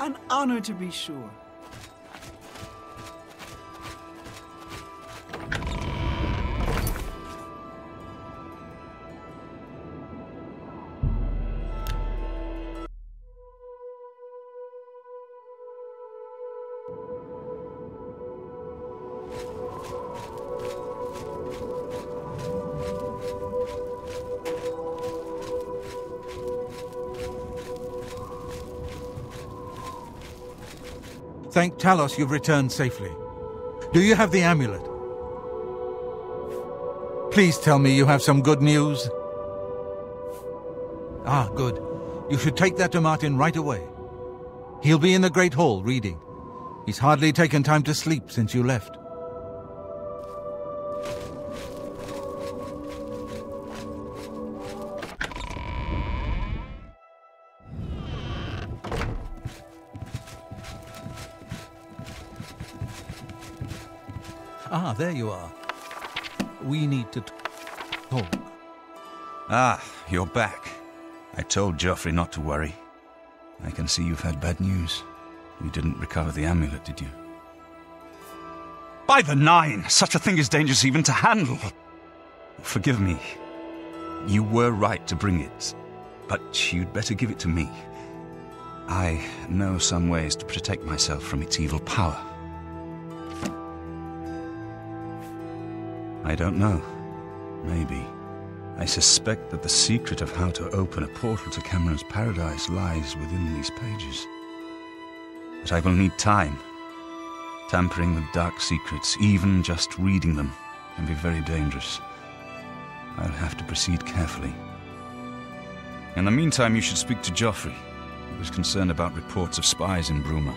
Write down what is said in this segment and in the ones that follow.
An honor to be sure. Thank Talos you've returned safely. Do you have the amulet? Please tell me you have some good news. Ah, good. You should take that to Martin right away. He'll be in the Great Hall reading. He's hardly taken time to sleep since you left. Ah, there you are. We need to talk. Ah, you're back. I told Joffrey not to worry. I can see you've had bad news. You didn't recover the amulet, did you? By the Nine! Such a thing is dangerous even to handle! Forgive me. You were right to bring it, but you'd better give it to me. I know some ways to protect myself from its evil power. I don't know. Maybe. I suspect that the secret of how to open a portal to Cameron's paradise lies within these pages. But I will need time. Tampering with dark secrets, even just reading them, can be very dangerous. I'll have to proceed carefully. In the meantime, you should speak to Joffrey. He was concerned about reports of spies in Bruma.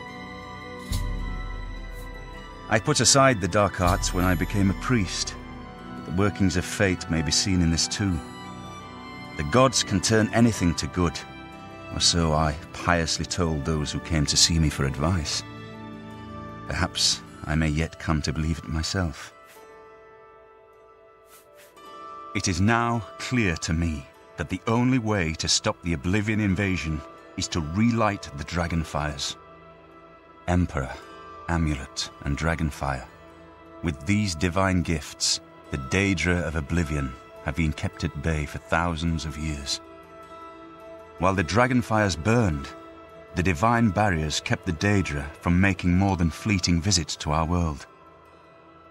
I put aside the dark arts when I became a priest. The workings of fate may be seen in this too. The gods can turn anything to good, or so I piously told those who came to see me for advice. Perhaps I may yet come to believe it myself. It is now clear to me that the only way to stop the Oblivion invasion is to relight the Dragonfires. Emperor, Amulet, and Dragonfire. With these divine gifts, the Daedra of Oblivion have been kept at bay for thousands of years. While the Dragonfires burned, the divine barriers kept the Daedra from making more than fleeting visits to our world.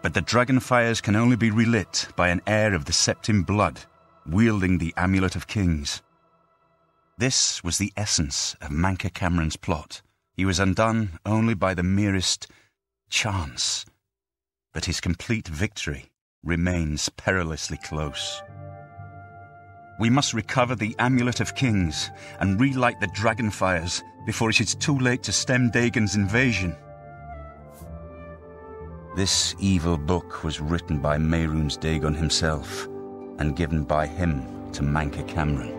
But the Dragonfires can only be relit by an heir of the Septim blood, wielding the Amulet of Kings. This was the essence of Manca Cameron's plot. He was undone only by the merest chance. But his complete victory remains perilously close. We must recover the Amulet of Kings and relight the Dragonfires before it is too late to stem Dagon's invasion. This evil book was written by Mehrunes Dagon himself and given by him to Manca Cameron.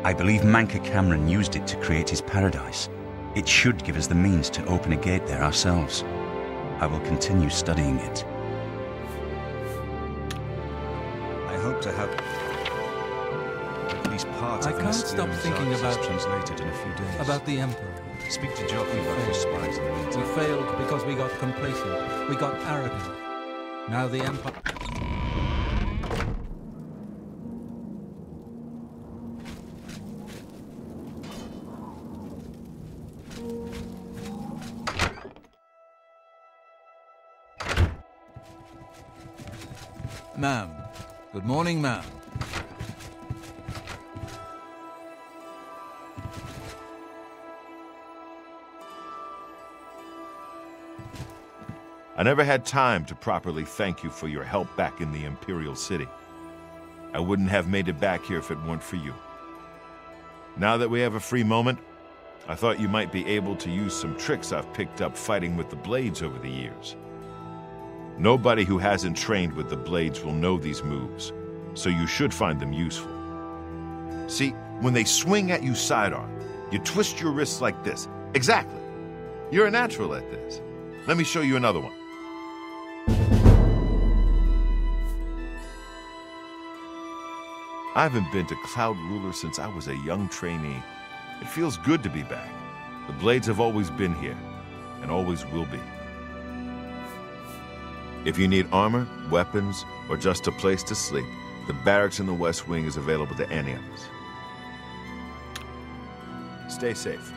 I believe Manca Cameron used it to create his paradise. It should give us the means to open a gate there ourselves. I will continue studying it. I hope to have at least part of I can't stop thinking about translated in a few days. About the Emperor. Speak to Joffrey about his spies in the meantime. We failed because we got complacent. We got arrogant. Now the Empire... Ma'am. Good morning, ma'am. I never had time to properly thank you for your help back in the Imperial City. I wouldn't have made it back here if it weren't for you. Now that we have a free moment, I thought you might be able to use some tricks I've picked up fighting with the blades over the years. Nobody who hasn't trained with the blades will know these moves, so you should find them useful. See, when they swing at you sidearm, you twist your wrists like this. Exactly. You're a natural at this. Let me show you another one. I haven't been to Cloud Ruler since I was a young trainee. It feels good to be back. The blades have always been here, and always will be. If you need armor, weapons, or just a place to sleep, the barracks in the West Wing is available to any of us. Stay safe.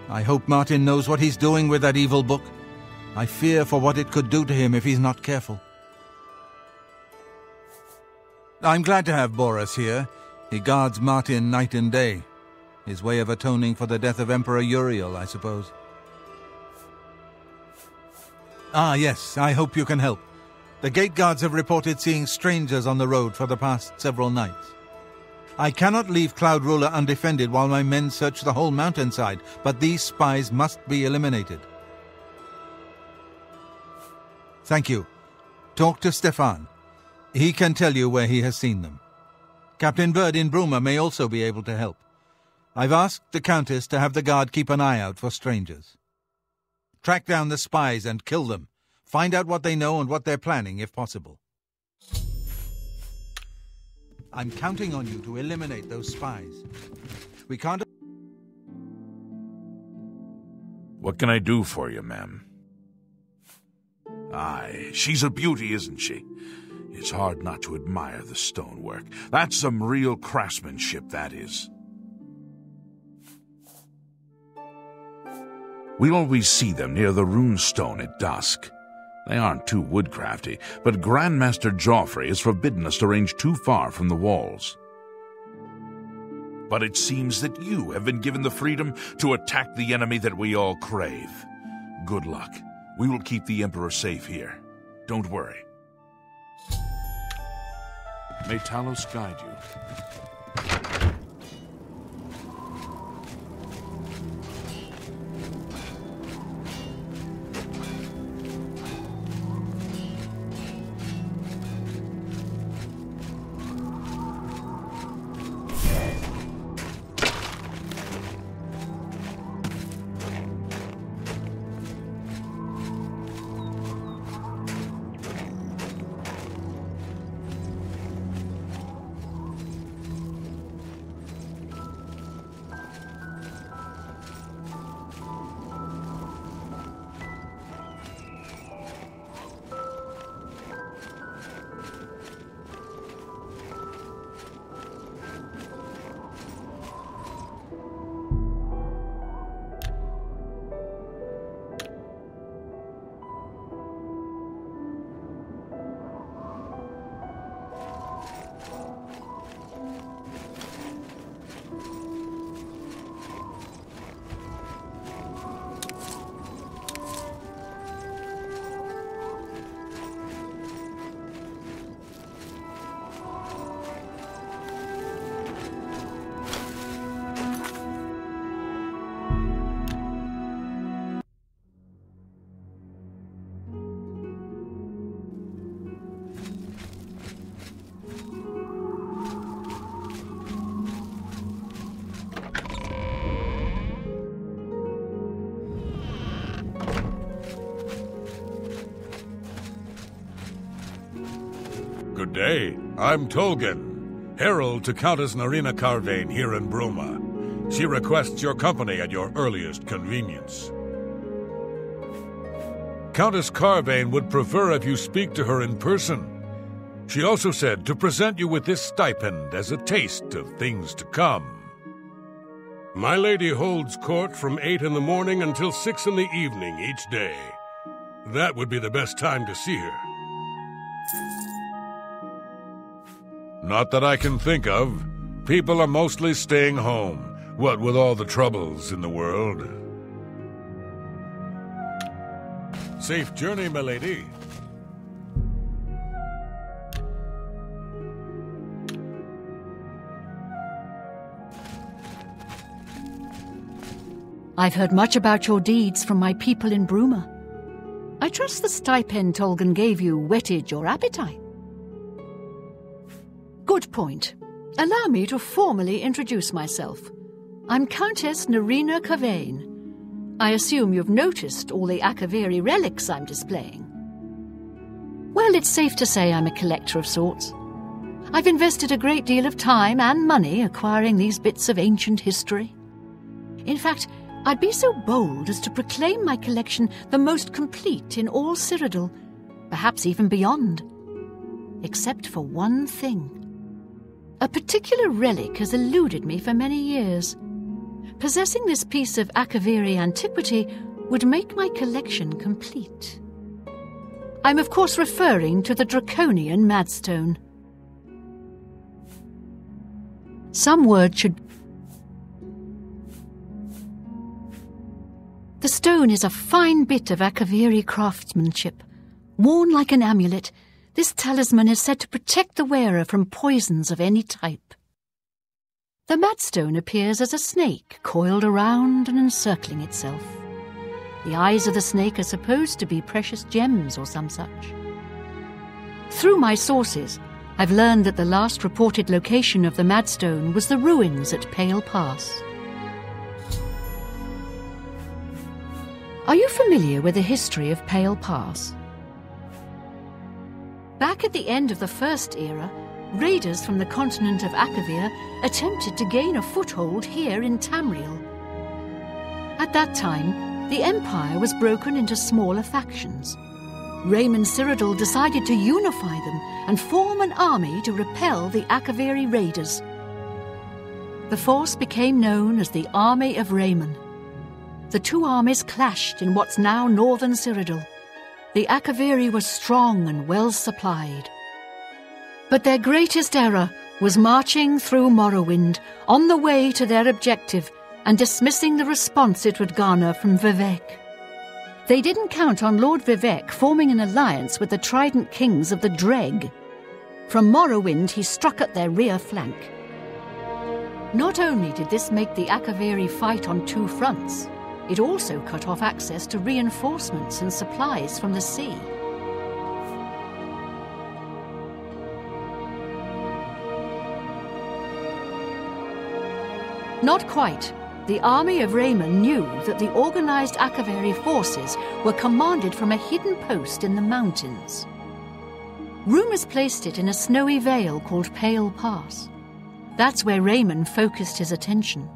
I hope Martin knows what he's doing with that evil book. I fear for what it could do to him if he's not careful. I'm glad to have Boris here. He guards Martin night and day. His way of atoning for the death of Emperor Uriel, I suppose. Ah, yes, I hope you can help. The gate guards have reported seeing strangers on the road for the past several nights. I cannot leave Cloud Ruler undefended while my men search the whole mountainside, but these spies must be eliminated. Thank you. Talk to Stefan. He can tell you where he has seen them. Captain Bird in Bruma may also be able to help. I've asked the Countess to have the guard keep an eye out for strangers. Track down the spies and kill them. Find out what they know and what they're planning, if possible. I'm counting on you to eliminate those spies. We can't... What can I do for you, ma'am? Aye, she's a beauty, isn't she? It's hard not to admire the stonework. That's some real craftsmanship, that is. We always see them near the runestone at dusk. They aren't too woodcrafty, but Grandmaster Joffrey has forbidden us to range too far from the walls. But it seems that you have been given the freedom to attack the enemy that we all crave. Good luck. We will keep the Emperor safe here. Don't worry. May Talos guide you. Good day. I'm Tolgan, herald to Countess Narina Carvane here in Bruma. She requests your company at your earliest convenience. Countess Carvane would prefer if you speak to her in person. She also said to present you with this stipend as a taste of things to come. My lady holds court from 8 in the morning until 6 in the evening each day. That would be the best time to see her. Not that I can think of. People are mostly staying home, what with all the troubles in the world. Safe journey, my lady. I've heard much about your deeds from my people in Bruma. I trust the stipend Tolgan gave you whetted your appetite. Good point. Allow me to formally introduce myself. I'm Countess Narina Carvane. I assume you've noticed all the Akaviri relics I'm displaying. Well, it's safe to say I'm a collector of sorts. I've invested a great deal of time and money acquiring these bits of ancient history. In fact, I'd be so bold as to proclaim my collection the most complete in all Cyrodiil, perhaps even beyond. Except for one thing. A particular relic has eluded me for many years. Possessing this piece of Akaviri antiquity would make my collection complete. I'm of course referring to the Draconian Madstone. Some word should... The stone is a fine bit of Akaviri craftsmanship. Worn like an amulet, this talisman is said to protect the wearer from poisons of any type. The Madstone appears as a snake coiled around and encircling itself. The eyes of the snake are supposed to be precious gems or some such. Through my sources, I've learned that the last reported location of the Madstone was the ruins at Pale Pass. Are you familiar with the history of Pale Pass? Back at the end of the First Era, raiders from the continent of Akavir attempted to gain a foothold here in Tamriel. At that time, the Empire was broken into smaller factions. Raymond Cyrodiil decided to unify them and form an army to repel the Akaviri raiders. The force became known as the Army of Raymond. The two armies clashed in what's now northern Cyrodiil. The Akaviri were strong and well supplied. But their greatest error was marching through Morrowind on the way to their objective and dismissing the response it would garner from Vivek. They didn't count on Lord Vivek forming an alliance with the Trident Kings of the Dreg. From Morrowind he struck at their rear flank. Not only did this make the Akaviri fight on two fronts, it also cut off access to reinforcements and supplies from the sea. Not quite. The army of Raymond knew that the organized Akaviri forces were commanded from a hidden post in the mountains. Rumors placed it in a snowy vale called Pale Pass. That's where Raymond focused his attention.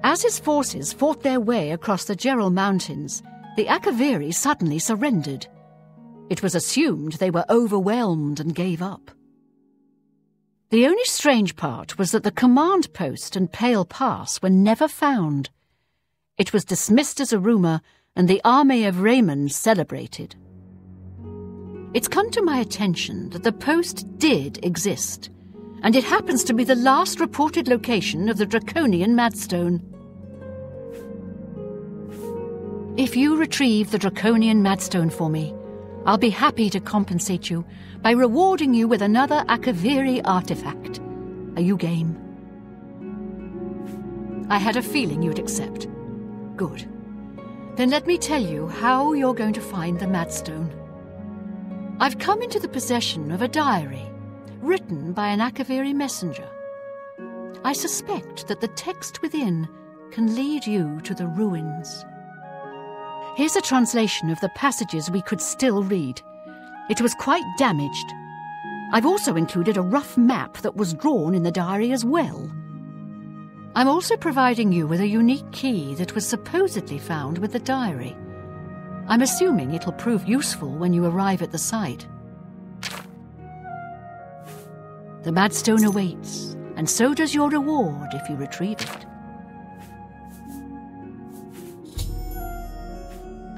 As his forces fought their way across the Gerald Mountains, the Akaviri suddenly surrendered. It was assumed they were overwhelmed and gave up. The only strange part was that the command post and Pale Pass were never found. It was dismissed as a rumor, and the army of Raymond celebrated. It's come to my attention that the post did exist, and it happens to be the last reported location of the Draconian Madstone. If you retrieve the Draconian Madstone for me, I'll be happy to compensate you by rewarding you with another Akaviri artifact. Are you game? I had a feeling you'd accept. Good. Then let me tell you how you're going to find the Madstone. I've come into the possession of a diary, written by an Akaviri messenger. I suspect that the text within can lead you to the ruins. Here's a translation of the passages we could still read. It was quite damaged. I've also included a rough map that was drawn in the diary as well. I'm also providing you with a unique key that was supposedly found with the diary. I'm assuming it'll prove useful when you arrive at the site. The Madstone awaits, and so does your reward if you retrieve it.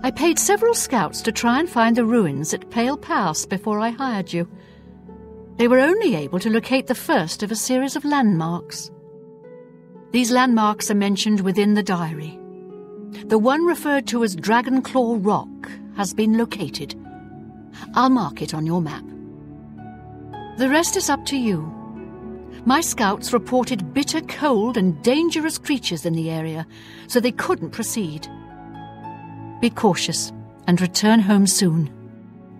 I paid several scouts to try and find the ruins at Pale Pass before I hired you. They were only able to locate the first of a series of landmarks. These landmarks are mentioned within the diary. The one referred to as Dragonclaw Rock has been located. I'll mark it on your map. The rest is up to you. My scouts reported bitter cold and dangerous creatures in the area, so they couldn't proceed. Be cautious and return home soon.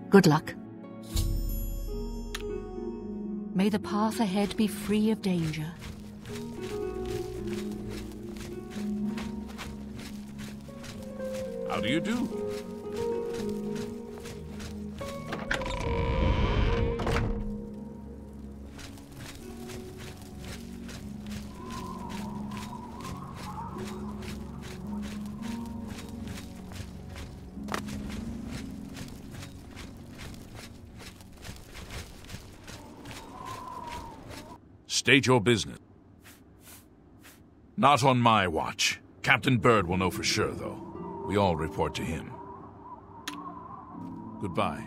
Good luck. May the path ahead be free of danger. How do you do? State your business. Not on my watch. Captain Bird will know for sure, though. We all report to him. Goodbye.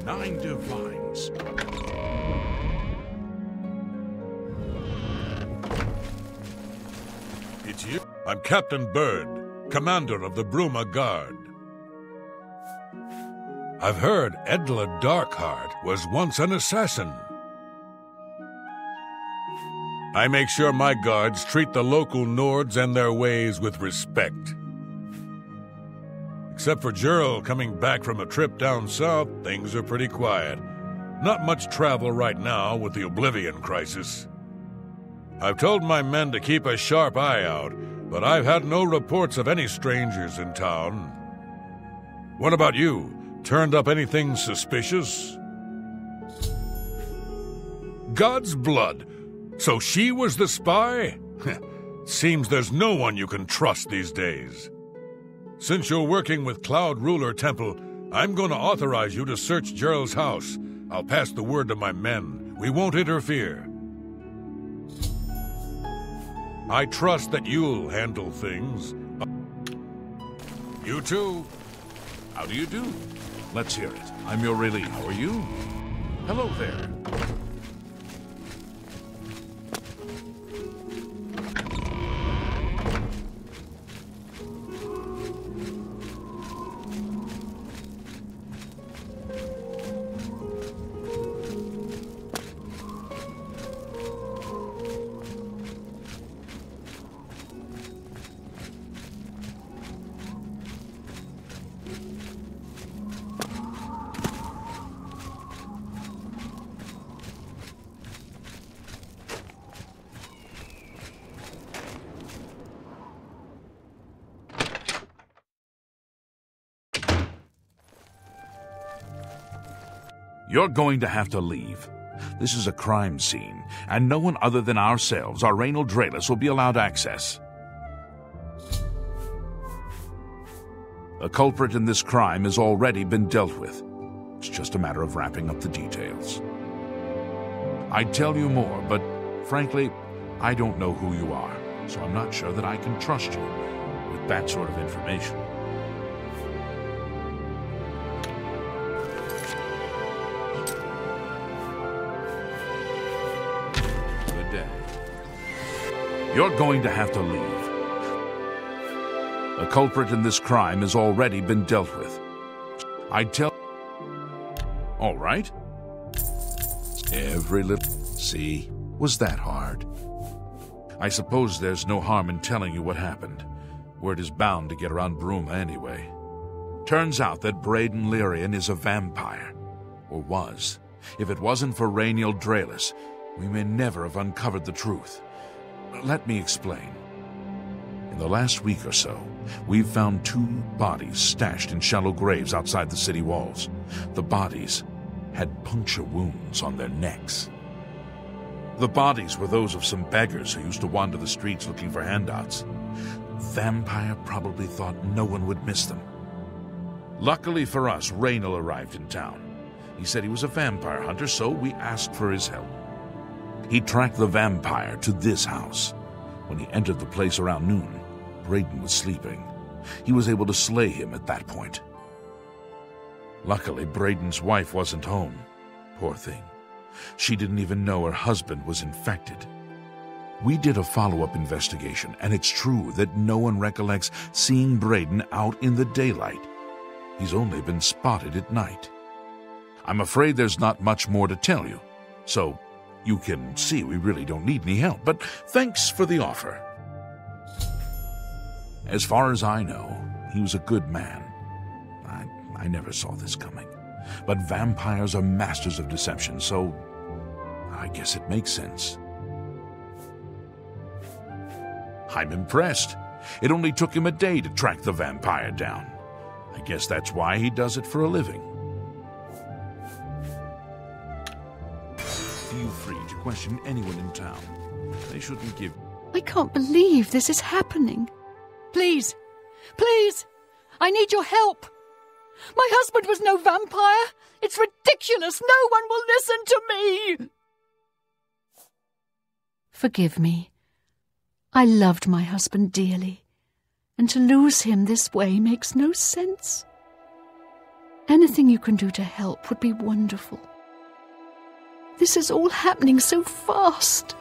Nine divines. It's you? I'm Captain Bird, commander of the Bruma Guard. I've heard Edla Darkheart was once an assassin. I make sure my guards treat the local Nords and their ways with respect. Except for Gerald coming back from a trip down south, things are pretty quiet. Not much travel right now with the Oblivion crisis. I've told my men to keep a sharp eye out, but I've had no reports of any strangers in town. What about you? Turned up anything suspicious? God's blood! So she was the spy? Seems there's no one you can trust these days. Since you're working with Cloud Ruler Temple, I'm going to authorize you to search Gerald's house. I'll pass the word to my men. We won't interfere. I trust that you'll handle things. You too. How do you do? Let's hear it. I'm your relief. How are you? Hello there. You're going to have to leave. This is a crime scene, and no one other than ourselves, our Raynal Draelus, will be allowed access. The culprit in this crime has already been dealt with. It's just a matter of wrapping up the details. I'd tell you more, but frankly, I don't know who you are, so I'm not sure that I can trust you with that sort of information. Good day. You're going to have to leave. The culprit in this crime has already been dealt with. I'd tell... All right. Every little... See, was that hard? I suppose there's no harm in telling you what happened. Word is bound to get around Bruma anyway. Turns out that Braden Lyrian is a vampire. Or was. If it wasn't for Rainiel Draelis, we may never have uncovered the truth. Let me explain. In the last week or so, we've found 2 bodies stashed in shallow graves outside the city walls. The bodies had puncture wounds on their necks. The bodies were those of some beggars who used to wander the streets looking for handouts. Vampire probably thought no one would miss them. Luckily for us, Rainiel arrived in town. He said he was a vampire hunter, so we asked for his help. He tracked the vampire to this house. When he entered the place around noon, Braden was sleeping. He was able to slay him at that point. Luckily, Braden's wife wasn't home. Poor thing. She didn't even know her husband was infected. We did a follow-up investigation, and it's true that no one recollects seeing Braden out in the daylight. He's only been spotted at night. I'm afraid there's not much more to tell you, so you can see we really don't need any help, but thanks for the offer. As far as I know, he was a good man. I never saw this coming. But vampires are masters of deception, so I guess it makes sense. I'm impressed. It only took him a day to track the vampire down. I guess that's why he does it for a living. Feel free to question anyone in town. They shouldn't give... I can't believe this is happening. Please, please, I need your help. My husband was no vampire. It's ridiculous. No one will listen to me. Forgive me. I loved my husband dearly, and to lose him this way makes no sense. Anything you can do to help would be wonderful. This is all happening so fast.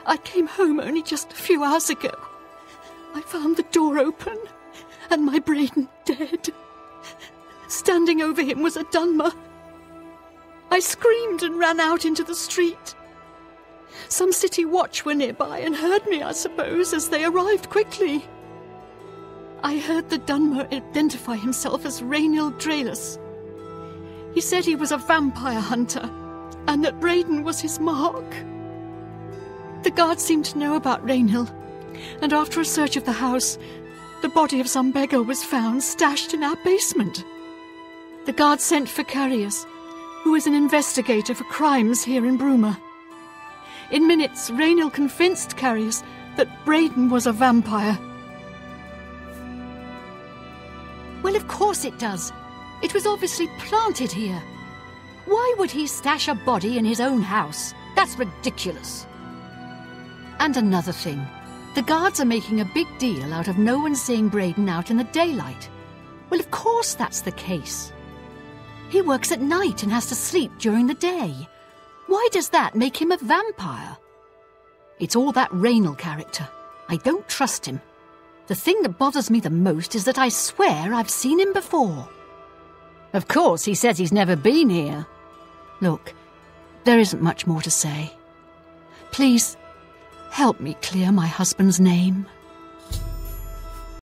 I came home only just a few hours ago. I found the door open and my Braden dead. Standing over him was a Dunmer. I screamed and ran out into the street. Some city watch were nearby and heard me, I suppose, as they arrived quickly. I heard the Dunmer identify himself as Rainiel Draelis. He said he was a vampire hunter and that Braden was his mark. The guards seemed to know about Rainiel, and after a search of the house, the body of some beggar was found stashed in our basement. The guards sent for Carius, who is an investigator for crimes here in Bruma. In minutes, Rainiel convinced Carius that Braden was a vampire. Well, of course it does. It was obviously planted here. Why would he stash a body in his own house? That's ridiculous. And another thing. The guards are making a big deal out of no one seeing Braden out in the daylight. Well, of course that's the case. He works at night and has to sleep during the day. Why does that make him a vampire? It's all that Rainiel character. I don't trust him. The thing that bothers me the most is that I swear I've seen him before. Of course, he says he's never been here. Look, there isn't much more to say. Please, help me clear my husband's name.